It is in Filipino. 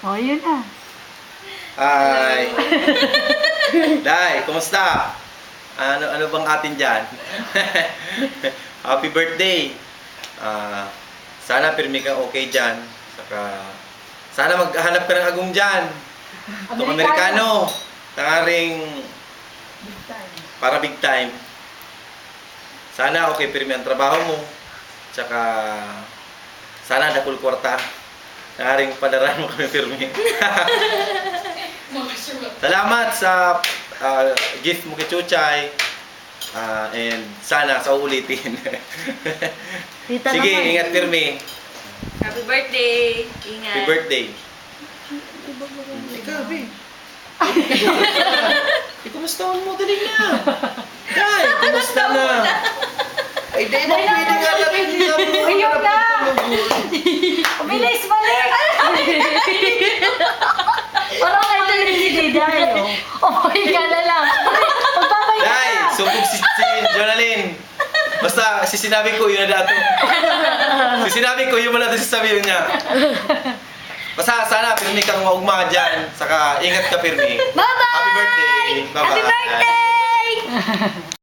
Oh, yun na. Hi! Day, kumusta? Ano bang atin dyan? Happy birthday! Sana pirmi ka okay dyan. Saka, sana maghanap ka ng agong dyan. Itong Amerikano. Tangaring para big time. Sana okay pirmi ang trabaho mo. Tsaka, sana dakul kwarta. Tangaring padaran mo kami pirmi. Salamat sa gift mo kay Chuchay. And sana sa uulitin. Tita Sige, naman. ingat pirmi. Happy birthday! Ingat! Happy birthday. Ikaw, be. Kumusta mo? Dali na. Day, kumusta na? Ay, di na pwede nga natin. Ayun na. Bilis, balik! Parang kayo talaga si Diday, oh. Umuwi ka na lang. Magpapahinga Day, ka. sumbog si Jonalyn. Basta, sinabi ko, yun na dato. Sinabi ko, yun mo na sasabihin niya. Basta, sana, pirmi kang maugma dyan. Saka, ingat ka, pirmi. Bye-bye! Happy birthday! Bye-bye! Happy birthday!